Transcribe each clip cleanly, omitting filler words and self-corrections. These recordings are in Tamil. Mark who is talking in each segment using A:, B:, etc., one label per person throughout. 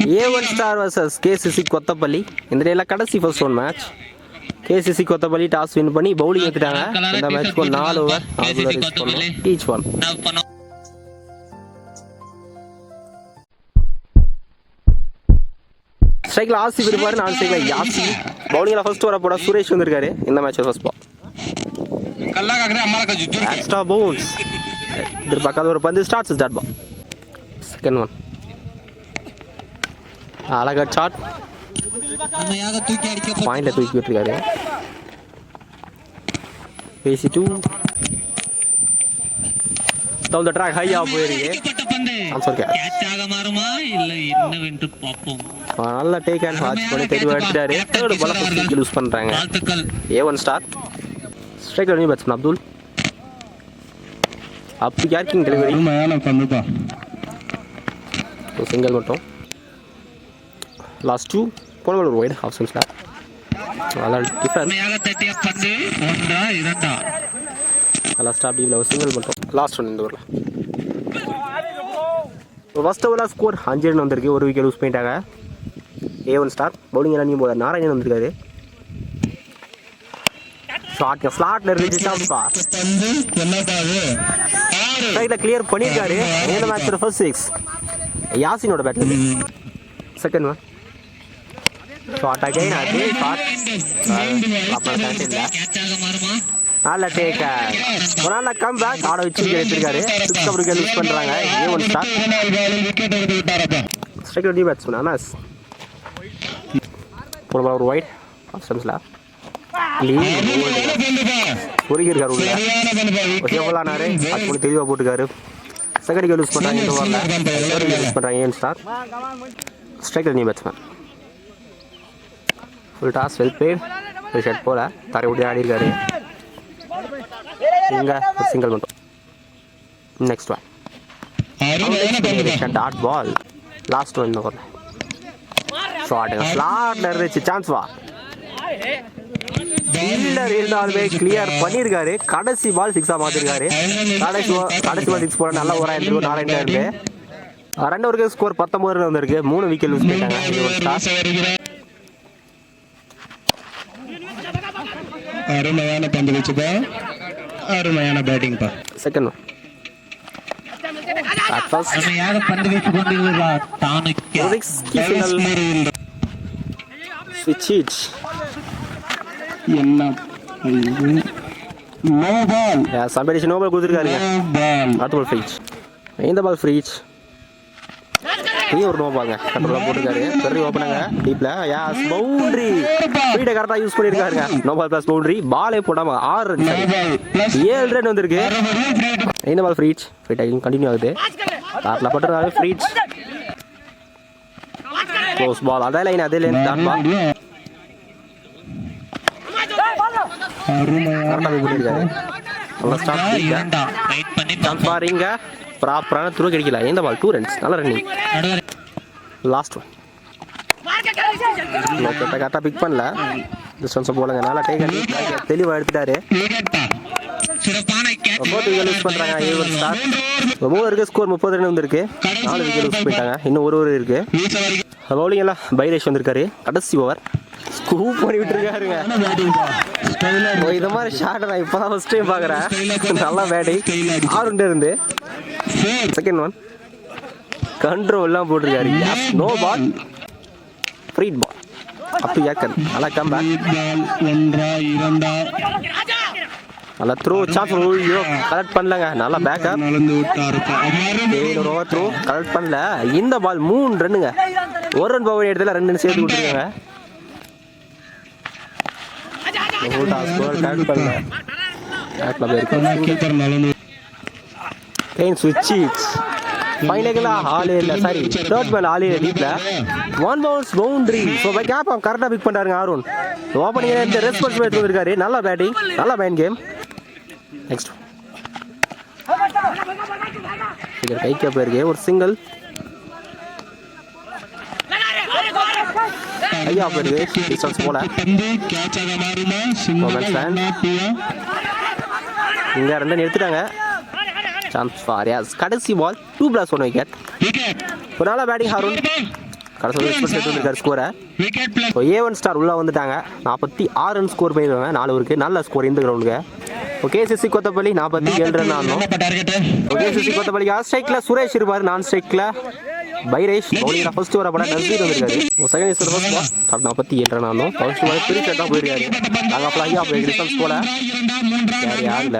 A: A1 Star vs KCC Kothapalli. இந்த டேல கடைசி first one match. KCC Kothapalli toss win பண்ணி பவுலிங் எடுத்துட்டாங்க. இந்த மேட்ச்க்கு 4 ஓவர் 4 bowler யூஸ் பண்ணோம் ஈச் ஒன். ஸ்ட்ரைக்ல ஆசிப் இருப்பாரு, நான் ஸ்ட்ரைக்ல யாசி. பவுலிங்ல ஃபர்ஸ்ட் ஓவர் போட சுரேஷ் வந்திருக்காரு. இந்த match first ball extra bounce. இது பக்கத்துல ஒரு பந்து starts start ball. Second one அழகா ஷாட் பாயிண்ட்ல தூக்கி விட்டுருக்காரு. AC2 down the track ஹையா போயிருக்கு. நல்ல டேக் அண்ட் வாட்ச் பண்ணி தெளிவா எடுத்துட்டாரு. தேர்ட் பால் ஃபர்ஸ்ட் யூஸ் பண்றாங்க. A1 star striker new batsman Abdul. அப்படி யார்க்கிங் டெலிவரி சிங்கிள் மட்டும். லாஸ்ட் 2 போன பால் ஒரு வைட் ஆஃப் சென்ஸ்ல நல்லா டிஃபரன்ஸ். நல்லா ஸ்டாப் டீவ்ல ஒரு சிங்கிள் மட்டும். லாஸ்ட் ஒன் இந்த ஓவர்ல ஃபர்ஸ்ட் ஓவர்ல ஸ்கோர் 5 ரன் வந்திருக்கு. ஒரு விக்கெட் லூஸ் பண்ணிட்டாங்க. A1 ஸ்டார் பவுலிங் ரன்னிங் போல நாராயணன் வந்திருக்காரு. ஷாட் ஃபிளாட்ல ரீச் அவுட் பாஸ் ரைட்ல கிளியர் பண்ணிருக்காரு. இந்த மேட்ச்ல ஃபர்ஸ்ட் 6 யாசினோட பேட்ல. செகண்ட் ஒன் ஷாட் அகைன் அதே ஷாட் ப்ராப்பரா கேட்ச் இல்ல. நல்ல டேக் ஒரு நல்ல கம் பேக் ஆட வச்சு எடுத்திருக்காரு. 6 ஓவர் விக்கெட் லூஸ் பண்றாங்க. A1 ஸ்டார் ஸ்ட்ரைக்கர் டி பேட்ஸ்மேன் அனஸ். போன பால் ஒரு வைட் ஆஃப் ஸ்டம்ஸ்ல பொறிக்கிறாரு உள்ள எவ்வளோனாரு அது கூட தெளிவாக போட்டுக்காரு. செகண்ட் விக்கெட் லூஸ் பண்ணுறாங்க. இந்த ஓவரில் யூஸ் பண்ணுறாங்க A1 star striker new batsman. Full toss well played. ஒரு ஷாட் போல தரை விட்டு ஆடி இருக்காரு. இங்கே சிங்கிள் மட்டும். Next one dot ball last one. இந்த ஓவரில் ஷாட் ஸ்லாட்ல இருந்துச்சு. சான்ஸ் வா ஃபீல்டர் இருந்தாலுமே கிளியர் பண்ணியிருக்காரு. கடைசி பால் 6 மாத்திருக்காரு. கடைசி பால் 6 போட நல்ல ஓவரா இருக்கு. நாராயணன் 2 ஓவருக்கு ஸ்கோர் 19 ரன் வந்திருக்கு. 3 விக்கெட் லூஸ் பண்ணிட்டாங்க.
B: அருமையான பந்து வீச்சுப்பா, அருமையான பேட்டிங் பா.
A: செகண்ட் ஒன்
B: அருமையாக பந்து வீச்சு கொண்டிருக்கிறார் தானுக்கு
A: ஸ்விட்ச்
B: என்ன நோ பால்.
A: சம்பேடிஷன் no ball கொடுத்துருக்காருங்க. அடுத்த பால் ஃப்ரீச். இந்த பால் ஃப்ரீச். இது ஒரு நோ பால்ங்க. கண்ட்ரோலாக போட்டுருக்காரு. பெரிய ஓப்பனாங்க டீப்ல. யாஸ் பவுண்டரி ஸ்பீடை கரெக்டாக யூஸ் பண்ணியிருக்காருங்க. No ball plus boundary. பாலே போடாம 6 ரன் 7 ரன் வந்திருக்கு. இந்த பால் ஃப்ரீச். ஃப்ரீ டைம் கண்டினியூ ஆகுது. காட்டில் பட்டுருக்காரு ஃப்ரீச். க்ளோஸ் பால். அதே லைன் அதே லைன் டாட் பால். ப்ராப்பரான த்ரோ கிடைக்கல. இந்த பால் 2 ரன்ஸ். நல்ல ரன்னிங். லாஸ்ட் ஒன் கரெக்டாக பிக் பண்ணல. டிஸ்டன்ஸை போலங்க. நல்லா டேக் பண்ணி தெளிவாக எடுத்துட்டாரு. யூஸ் பண்றாங்க A1 ஸ்டார். 3 ஓவருக்கு ஸ்கோர் 30 ரன் வந்திருக்கு. 4 விக்கெட் யூஸ் பண்ணிட்டாங்க. இன்னும் 1 ஓவர் இருக்கு. பவுலிங் எல்லாம் பைரேஷ் வந்திருக்காரு. கடைசி ஓவர் ஸ்கூப் பண்ணி விட்டுருக்காருங்க. இந்த மாதிரி ஷாட் நான் இப்பதான் ஃபர்ஸ்ட் டைம் பாக்குறேன். நல்லா பேட்டிங் 6 ரன் இருந்து. செகண்ட் ஒன் கண்ட்ரோல் எல்லாம் போட்டிருக்காரு. No ball free ball. Up to yorker. நல்லா கம் பேக். நல்லா த்ரோ சான்ஸ் கலெக்ட் பண்ணலங்க. நல்லா பேக்கப். ஒரு ஓவர் த்ரோ கலெக்ட் பண்ணல. இந்த பால் 3 ரன்னுங்க. 1 ரன் பவர் எடுத்துல 2 ரன் சேர்த்து கொடுத்துருக்காங்க. கரெக்டா பிக் பண்றாங்க அருண். ஓபனிங் ரெஸ்பான்சிபிலிட்டி இருக்காரு. நல்ல பேட்டிங், நல்ல மைண்ட் கேம். நெக்ஸ்ட் இது கைக்கா போயிருக்கு. ஒரு சிங்கிள் ஐயா போயிருக்கு. டிஸ்டன்ஸ் போல இங்க 2 ரன் எடுத்துட்டாங்க. Chance for Yash. கடைசி பால் 2+1 விக்கெட். ஒரு நல்ல பேட்டிங் அருண். கடைசி எக்ஸ்பெக்ட் சேர்த்து வந்திருக்காரு ஸ்கோரை. A1 ஸ்டார் உள்ளே வந்துட்டாங்க. 46 ரன் ஸ்கோர் பண்ணியிருக்காங்க 4 ஓவருக்கு. நல்ல ஸ்கோர் இந்த கிரவுண்டுக்கு. KCC கொத்தப்பள்ளி 47 ரன் ஆடணும். KCC கொத்தப்பள்ளிக்கு ஸ்ட்ரைக்கில் சுரேஷ் இருப்பார். நான் ஸ்ட்ரைக்கில் பைரேஷ். பவுலிங்கில் ஃபர்ஸ்ட் ஓவர் போட நசீர் வந்திருக்காரு. Second is first ball. 47 run ஆடணும். ஃபர்ஸ்ட் பால் பெரிய ஷாட் தான் போயிருக்காரு. நாங்கள் அப்போ ஐயா அப்போ ரிசல்ட்ஸ் போல சரி ஆகல.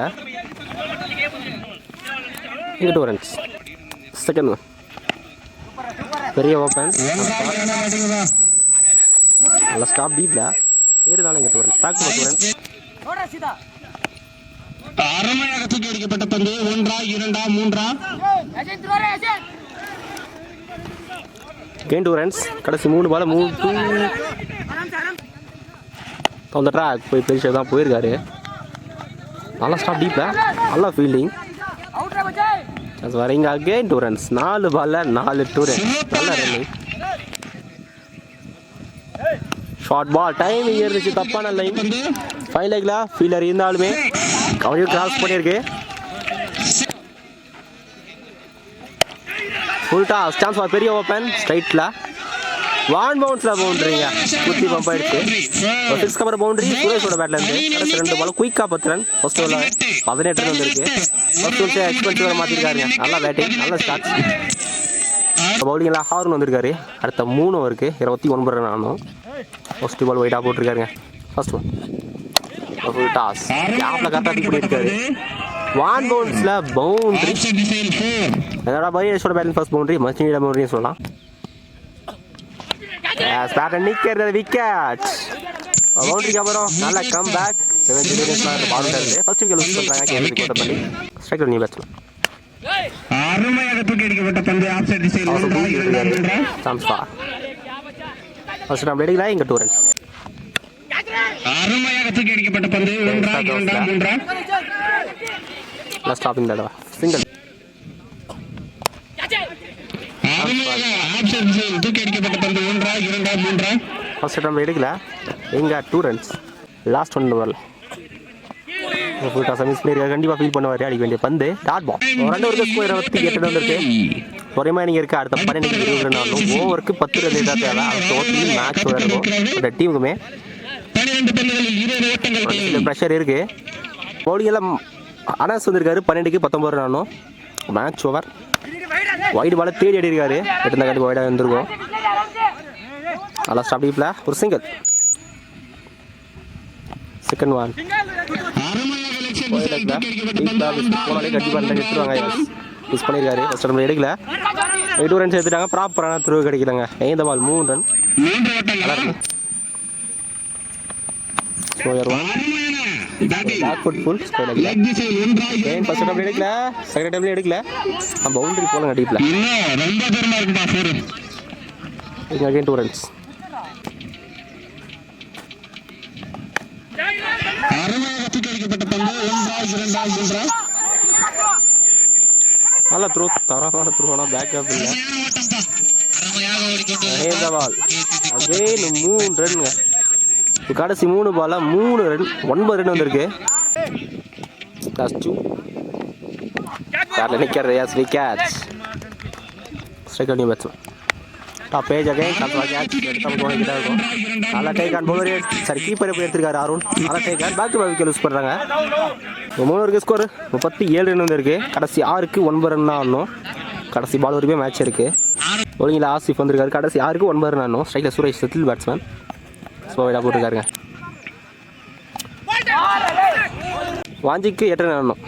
A: 2 ரன்ஸ். செகண்ட் ஒன் பெரிய ஓப்பன் நல்லா ஸ்டாப் டீப்ல இருந்தாலும் 2 ரன்ஸ். Back 2 runs.
B: அருமையாக தூக்கி அடிக்கப்பட்ட பந்து 1 2 3
A: கெயின் 2 ரன்ஸ். கடைசி 3 பால் 3 அந்த ட்ராக் போய் பெரிய தான் போயிருக்காரு. நல்லா ஸ்டாப் டீப்ல நல்லா ஃபீல்டிங். அது வரீங்க அகெயின் 2 ரன்ஸ். 4 பால்ல 4 2 ரன்ஸ். நல்ல ரன்னிங். ஷார்ட் பால் டைமிங் இருந்துச்சு. தப்பான லைன். ஃபைன் லெக்ல ஃபீல்டர் இருந்தாலுமே கவரையும் கிராஸ் பண்ணியிருக்கு. ஃபுல் டாஸ் சான்ஸ் ஃபார் பெரிய ஓப்பன் ஸ்ட்ரைட்டில் 1 பவுன்ஸில் பவுண்ட்ரிங்க. குத்தி பம்ப் ஆயிடுச்சு. 6 கவர் பவுண்டரி சுரேஷோட பேட்ல இருந்து. கடைசி 2 பால் குயிக்காக 10 ரன். ஃபர்ஸ்ட் ஓவரில் 18 ரன் வந்துருக்கு. ஃபர்ஸ்ட் ஓவர் எக்ஸ்பென்சிவாக மாற்றிருக்காருங்க. நல்லா பேட்டிங் நல்ல ஸ்டார்ட். பவுலிங்கில் ஹார்ன் வந்திருக்காரு. அடுத்த 3 ஓவருக்கு 29 ரன் ஆகணும். ஃபர்ஸ்ட் பால் ஒயிட்டாக போட்டிருக்காருங்க. ஃபர்ஸ்ட் ஒன் ஃபுல் டாஸ் கேப்ல கரெக்டாக டிக் பண்ணியிருக்காரு. 1 பவுன்ஸில் பவுண்டரி. என்னோட பைரேஷோட பேட்டிங் ஃபர்ஸ்ட் பவுண்டரி மச்சினியோட பவுண்டரின்னு சொல்லலாம். பேட்டர் நிற்கிறது விக்கெட். பவுண்டரிக்கு அப்புறம் நல்ல come back. First wicket loose பண்ணுறாங்க KCC Kothapalli. Strike new batsman
B: அருமையாக தூக்கி அடிக்கப்பட்ட பந்து ஆஃப் சைடு திசையில்
A: சான்ஸ் ஃபார் ஃபர்ஸ்ட் நம்ம எடுக்கல. இங்கே 2 ரன்ஸ்.
B: அருமையாக தூக்கி அடிக்கப்பட்ட பந்து 1 2 3
A: ஸ்டாப்பிங் தடவை சிங்கிள்.
B: தூக்கி அடிக்கப்பட்ட பந்து 1 2 3
A: ஃபர்ஸ்ட் நம்ம எடுக்கல. இங்கே 2 ரன்ஸ். லாஸ்ட் 1 ஓவரில் ஃபுல் டாஸ் மிஸ் பண்ணியிருக்காரு. கண்டிப்பாக ஃபீல் பண்ணுவார். அடிக்க வேண்டிய பந்து டாட் பால். 2 ஓவருக்கு ஸ்கோர் 28 வந்துருக்கு. ரிமைனிங் இருக்குது. அடுத்த 12 20 ரன் ஆகணும். ஓவருக்கு 10 ரன் தான் தேவை. டோட்டலி மேட்ச் இருக்கும் இந்த டீமுக்குமே. ப்ரெஷர் இருக்கு. பவுலிங் எல்லாம் அனஸ் வந்திருக்காரு. 12க்கு 19 ரன் ஆகணும். Match over. வைடு பால தேடி அடி இருக்காரு. எட்டுனா கண்டிப்பாக வைடாக வந்துருக்கும். நல்லா ஸ்டாப் டீப்ல ஒரு சிங்கிள். செகண்ட் ஒன் போனாலே கண்டிப்பாக எடுத்துருவாங்க. மிஸ் பண்ணியிருக்காரு. ஃபர்ஸ்ட் நம்ம எடுக்கல. 8 ரன்ஸ் எடுத்துட்டாங்க. ப்ராப்பரான த்ரூ கிடைக்கலங்க. இந்த பால் 3 ரன். நல்லா இருக்கு. Slower one back foot full score எடுக்கல. ஃபர்ஸ்ட் டைம் எடுக்கல. செகண்ட் டைம்ல எடுக்கல. பவுண்டரி போலங்க டீப்ல. இங்க அகைன் 2 ரன்ஸ். நல்ல த்ரோ தரமான த்ரோனா பேக்கப் இல்லை. இந்த பால் அகைன் 3 ரன்ங்க. கடைசி 3 பால் 3 ரன் 9 ரன் வந்திருக்கு. நிற்கிறது S wicket. Strike new batsman top page again catch எடுத்தா இருக்கும். நல்லா டேக் ஆன் பவுலர் சரி கீப்பரை போய் எடுத்திருக்காரு அருண். நல்லா take on back to back wicket use பண்ணுறாங்க. 3 ஓவருக்கு ஸ்கோர் 37 ரன் வந்திருக்கு. கடைசி 6க்கு 9 ரன் தான் ஆடணும். கடைசி பால் வரைக்கும் மேட்ச் இருக்குது. பவுலிங்கில் ஆசிஃப் வந்திருக்காரு. கடைசி 6க்கு 9 ரன் ஆடணும். ஸ்ட்ரைக்கில் சுரேஷ் செட்டில் பேட்ஸ்மேன் ஸ்லோவைடாக போட்டிருக்காருங்க. வாஞ்சிக்கு 8 ரன் ஆடணும்.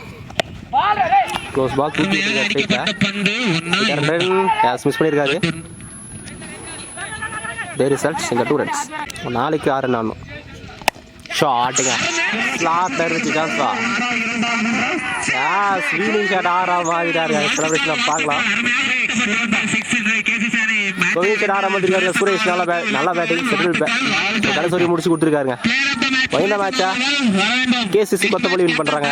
A: க்ளோஸ் பால் தூக்கி மிஸ் பண்ணியிருக்காரு. டே ரிசல்ட்ஸ் இந்த 2 ரன்ஸ். 4க்கு 6 ரன் ஆடணும். ஷாட்டுங்க ஸ்லாட்டர் இருந்துச்சு. ஸ்வீனிங் ஷாட் 6ஆம் ஆகிட்டாரு. செலிப்ரேஷன் பார்க்கலாம். சுரேஷ் நல்லா பேட்டிங் செட்டில் கடைசி முடிச்சு கொடுத்துருக்காருங்க. வைந்த மேட்சா KCC கொத்தப்பள்ளி வின் பண்ணுறாங்க.